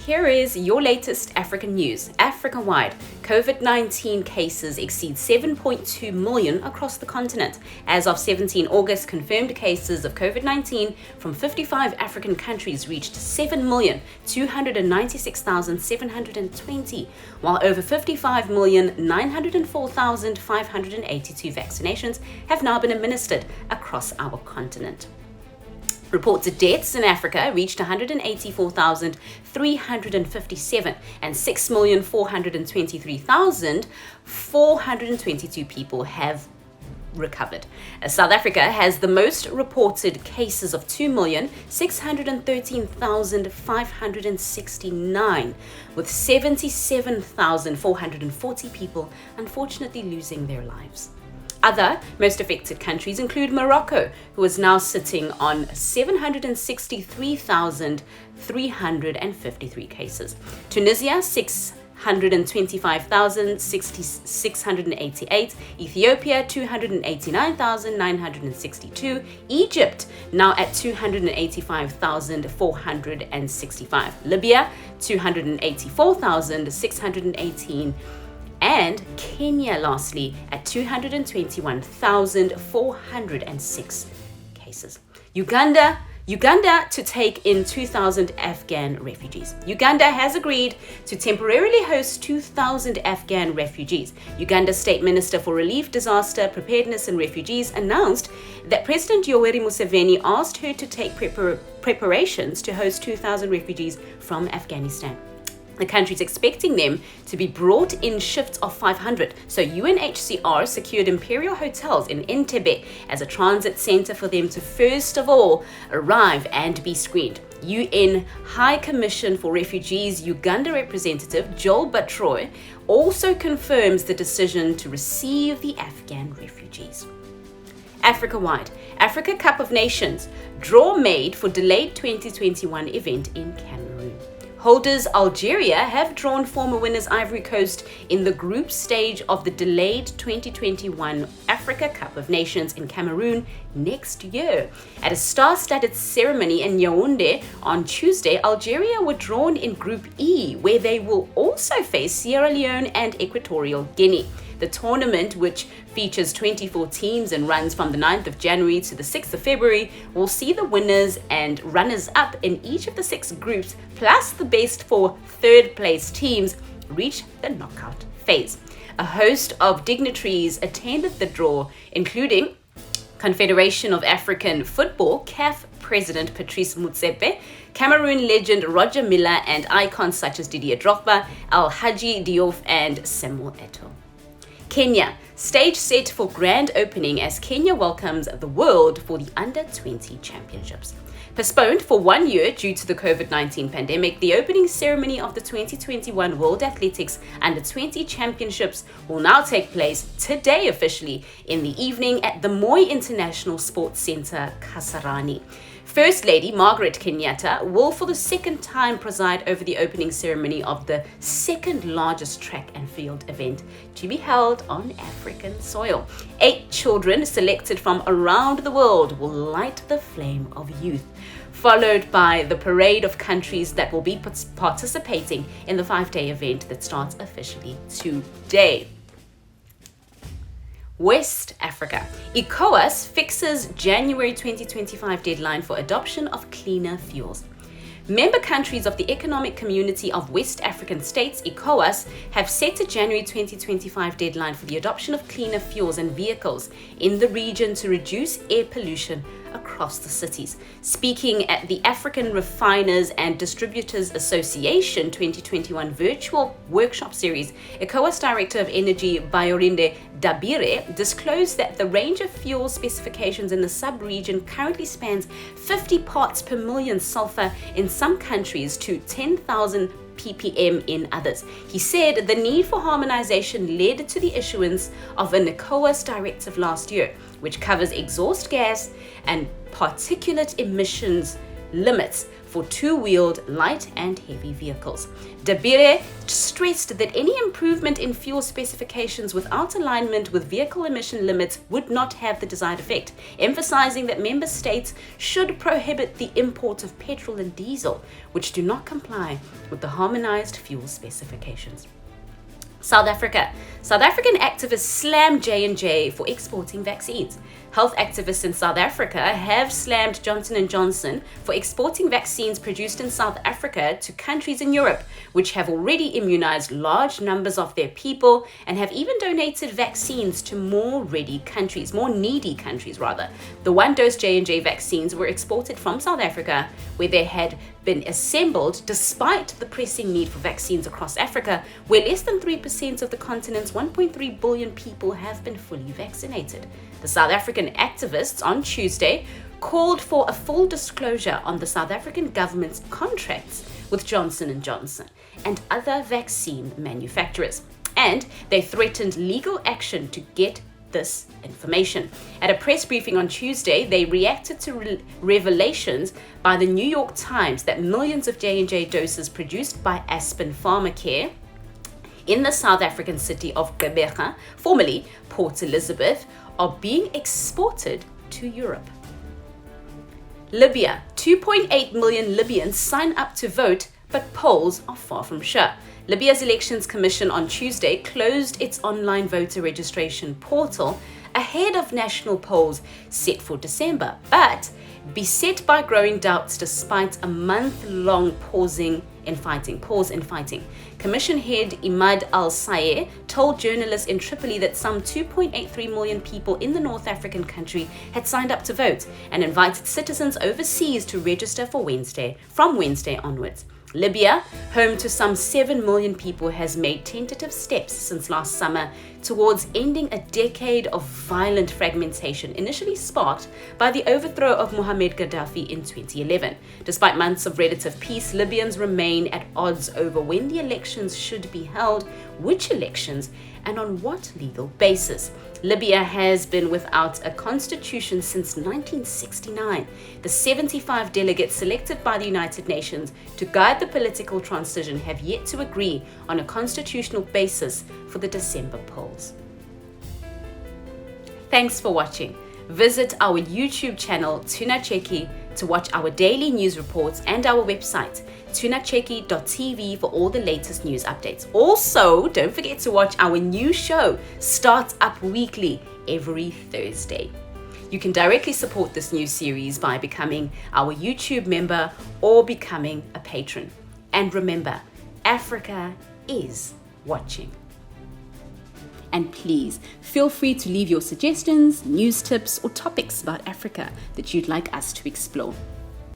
here is your latest African news. Africa-wide, COVID-19 cases exceed 7.2 million across the continent. As of 17 August, confirmed cases of COVID-19 from 55 African countries reached 7,296,720, while over 55,904,582 vaccinations have now been administered across our continent. Reported deaths in Africa reached 184,357 and 6,423,422 people have recovered. South Africa has the most reported cases of 2,613,569, with 77,440 people unfortunately losing their lives. Other most affected countries include Morocco, who is now sitting on 763,353 cases. Tunisia, 625,688, Ethiopia 289,962, Egypt now at 285,465, Libya 284,618, and Kenya lastly at 221,406 cases. Uganda to take in 2,000 Afghan refugees. Uganda has agreed to temporarily host 2,000 Afghan refugees. Uganda's State Minister for Relief, Disaster, Preparedness and Refugees announced that President Yoweri Museveni asked her to take preparations to host 2,000 refugees from Afghanistan. The country is expecting them to be brought in shifts of 500. So UNHCR secured imperial hotels in Entebbe as a transit center for them to first of all arrive and be screened. UN High Commission for Refugees Uganda representative Joel Batroy also confirms the decision to receive the Afghan refugees. Africa-wide, Africa Cup of Nations, draw made for delayed 2021 event in Cameroon. Holders Algeria have drawn former winners Ivory Coast in the group stage of the delayed 2021 Africa Cup of Nations in Cameroon next year. At a star-studded ceremony in Yaoundé on Tuesday, Algeria were drawn in Group E, where they will also face Sierra Leone and Equatorial Guinea. The tournament, which features 24 teams and runs from the 9th of January to the 6th of February, will see the winners and runners-up in each of the 6 groups, plus the best 4 third-place teams, reach the knockout phase. A host of dignitaries attended the draw, including Confederation of African Football, CAF President Patrice Motsepe, Cameroon legend Roger Milla, and icons such as Didier Drogba, Al-Hadji Diouf, and Samuel Eto'o. Kenya, stage set for grand opening as Kenya welcomes the world for the Under-20 Championships. Postponed for 1 year due to the COVID-19 pandemic, the opening ceremony of the 2021 World Athletics Under-20 Championships will now take place today officially in the evening at the Moi International Sports Centre, Kasarani. First Lady Margaret Kenyatta will for the second time preside over the opening ceremony of the second largest track and field event to be held on African soil. 8 children selected from around the world will light the flame of youth, followed by the parade of countries that will be participating in the 5-day event that starts officially today. West Africa. ECOWAS fixes January 2025 deadline for adoption of cleaner fuels. Member countries of the Economic Community of West African States, ECOWAS, have set a January 2025 deadline for the adoption of cleaner fuels and vehicles in the region to reduce air pollution across the cities. Speaking at the African Refiners and Distributors Association 2021 virtual workshop series, ECOWAS Director of Energy Bayorinde Dabire disclosed that the range of fuel specifications in the sub-region currently spans 50 parts per million sulfur in some countries to 10,000 ppm in others. He said the need for harmonization led to the issuance of an ECOWAS directive last year, which covers exhaust gas and particulate emissions limits for two-wheeled light and heavy vehicles. Dabire stressed that any improvement in fuel specifications without alignment with vehicle emission limits would not have the desired effect, emphasizing that member states should prohibit the import of petrol and diesel, which do not comply with the harmonized fuel specifications. South Africa. South African activists slammed J&J for exporting vaccines. Health activists in South Africa have slammed Johnson & Johnson for exporting vaccines produced in South Africa to countries in Europe, which have already immunized large numbers of their people and have even donated vaccines to more needy countries. The one-dose J&J vaccines were exported from South Africa, where they had been assembled despite the pressing need for vaccines across Africa, where less than 3% of the continent's 1.3 billion people have been fully vaccinated. The South African activists on Tuesday called for a full disclosure on the South African government's contracts with Johnson & Johnson and other vaccine manufacturers, and they threatened legal action to get this information. At a press briefing on Tuesday, they reacted to revelations by the New York Times that millions of J&J doses produced by Aspen Pharmacare in the South African city of Gqeberha, formerly Port Elizabeth, are being exported to Europe. Libya. 2.8 million Libyans sign up to vote, but polls are far from sure. Libya's Elections Commission on Tuesday closed its online voter registration portal ahead of national polls set for December, but beset by growing doubts despite a month-long pause in fighting. Commission head Imad Al-Sayeh told journalists in Tripoli that some 2.83 million people in the North African country had signed up to vote and invited citizens overseas to register from Wednesday onwards. Libya, home to some 7 million people, has made tentative steps since last summer towards ending a decade of violent fragmentation, initially sparked by the overthrow of Muammar Gaddafi in 2011. Despite months of relative peace, Libyans remain at odds over when the elections should be held, which elections, and on what legal basis. Libya has been without a constitution since 1969. The 75 delegates selected by the United Nations to guide the political transition have yet to agree on a constitutional basis for the December polls. Thanks for watching. Visit our YouTube channel, Tunacheki, to watch our daily news reports and our website, tunacheki.tv, for all the latest news updates. Also, don't forget to watch our new show, Start Up Weekly, every Thursday. You can directly support this new series by becoming our YouTube member or becoming a patron. And remember, Africa is watching. And please feel free to leave your suggestions, news tips, or topics about Africa that you'd like us to explore.